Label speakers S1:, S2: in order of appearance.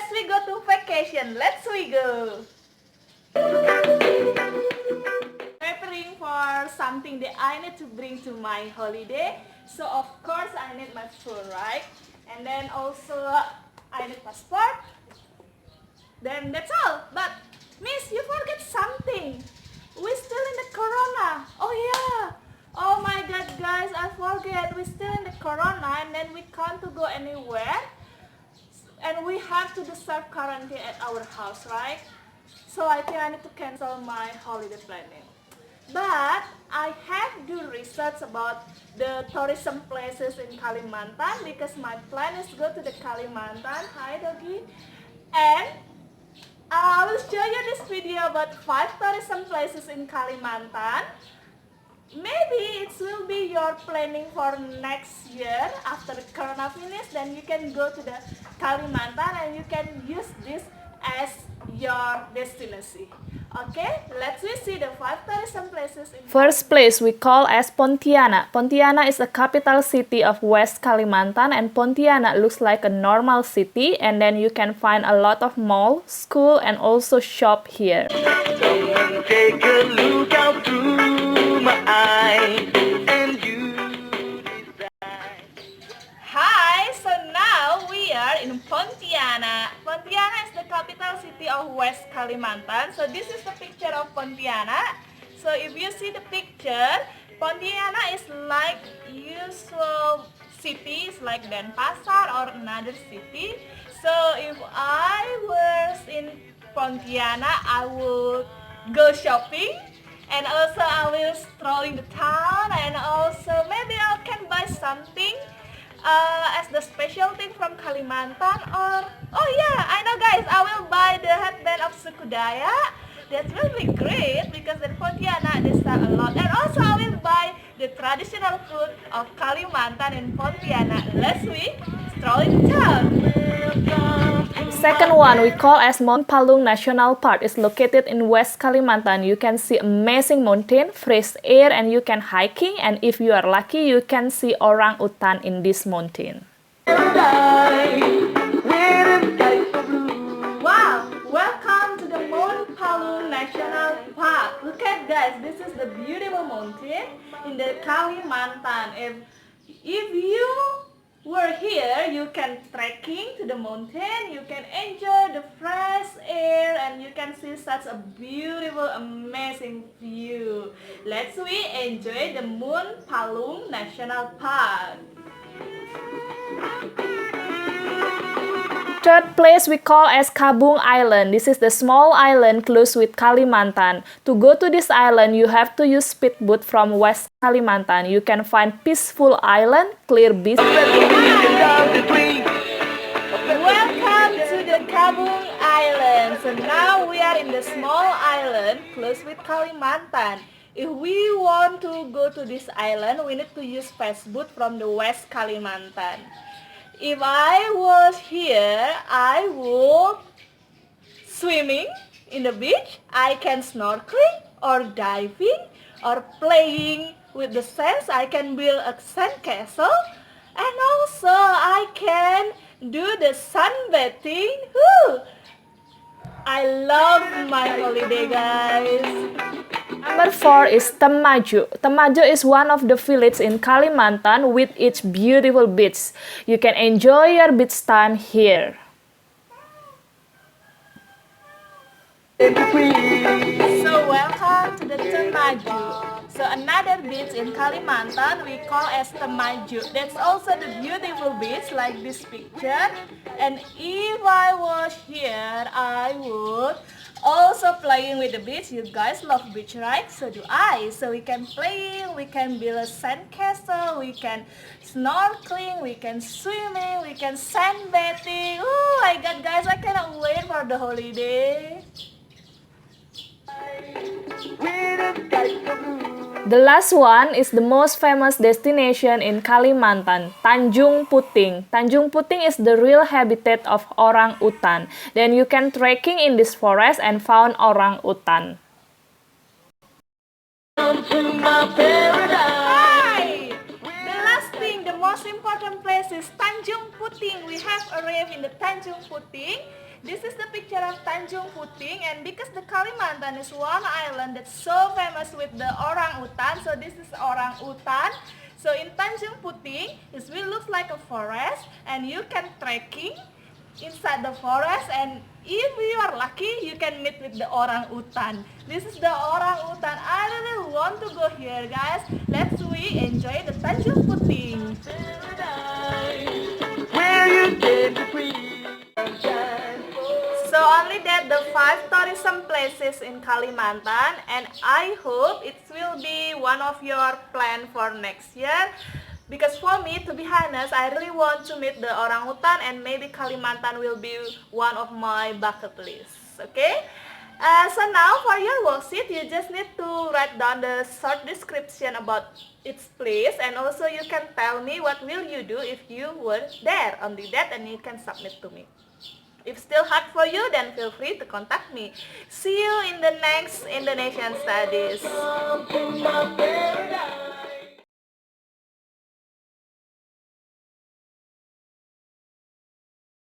S1: best we go to vacation. Let's we go. Preparing for something that I need to bring to my holiday. So of course I need my phone, right? And then also I need passport. Then that's all. But Miss, you forget something. We're still in the corona. Oh yeah. Oh my god guys, I forget. We're still in the corona and then we can't to go anywhere. And we have to do self-quarantine at our house, right? So I think I need to cancel my holiday planning. But I have do research about the tourism places in Kalimantan because my plan is to go to the Kalimantan. Hi doggy. And I will show you this video about 5 tourism places in Kalimantan. Maybe it will be your planning for next year after the corona finish, then you can go to the Kalimantan and you can use this as your destination. Okay, let's see the 5 tourism places in
S2: First place we call as Pontianak. Pontianak is the capital city of West Kalimantan, and Pontianak looks like a normal city, and then you can find a lot of mall, school and also shop here.
S3: Take a look out through my eyes and you decide.
S1: Hi, so now we are in Pontianak. Pontianak is the capital city of West Kalimantan. So this is the picture of Pontianak. So if you see the picture, Pontianak is like usual cities like Denpasar or another city. So if I was in Pontianak, I would go shopping. And also I will strolling the town, and also maybe I can buy something as the special thing from Kalimantan. Or oh yeah, I know guys, I will buy the headband of Suku Dayak. That will be great because in Pontianak they sell a lot. And also I will buy the traditional food of Kalimantan in Pontianak. Let's we strolling the town.
S2: Second one we call as Mount Palung National Park. It's located in West Kalimantan. You can see amazing mountain, fresh air, and you can hiking, and if you are lucky you can see orang utan in this mountain.
S1: Wow, welcome to the Mount Palung National Park. Look at guys, this is the beautiful mountain in the Kalimantan. If you were here, you can trekking to the mountain, you can enjoy the fresh air, and you can see such a beautiful, amazing view. Let's we enjoy the Mount Palung National Park.
S2: Third place we call as Kabung Island. This is the small island close with Kalimantan. To go to this island, you have to use speedboat from West Kalimantan. You can find peaceful island, clear beach.
S1: Welcome to the Kabung Island. So now we are in the small island close with Kalimantan. If we want to go to this island, we need to use fastboat from the West Kalimantan. If I was here, I would swimming in the beach. I can snorkeling or diving or playing with the sands. I can build a sand castle, and also I can do the sunbathing. Woo! I love my holiday, guys.
S2: Number 4 is Temajuk. Temajuk is one of the villages in Kalimantan with its beautiful beach. You can enjoy your beach time here.
S1: So welcome to the Temajuk. So another beach in Kalimantan we call as Temajuk. That's also the beautiful beach like this picture. And if I was here, I would also playing with the beach. You guys love beach, right? So do I. So we can play, we can build a sand castle, we can snorkeling, we can swimming, we can sunbathing. Oh my god guys, I cannot wait for the holiday.
S2: The last one is the most famous destination in Kalimantan, Tanjung Puting. Tanjung Puting is the real habitat of orang utan. Then you can trekking in this forest and found orang utan.
S1: Hi! The last thing, the most important place is Tanjung Puting. We have arrived in the Tanjung Puting. This is the picture of Tanjung Puting, and because the Kalimantan is one island that's so famous with the orang-utan, so this is orang-utan. So in Tanjung Puting, it will look like a forest, and you can trekking inside the forest, and if you are lucky, you can meet with the orang-utan. This is the orang-utan. I really want to go here, guys. Let's we enjoy the Tanjung Puting.
S3: Where you came to breathe sunshine.
S1: So only that the 5 tourism places in Kalimantan, and I hope it will be one of your plan for next year. Because for me, to be honest, I really want to meet the orangutan, and maybe Kalimantan will be one of my bucket lists. Okay? So now for your worksheet, you just need to write down the short description about its place, and also you can tell me what will you do if you were there. Only that, and you can submit to me. If still hard for you, then feel free to contact me. See you in the next Indonesian Studies.
S3: Something my very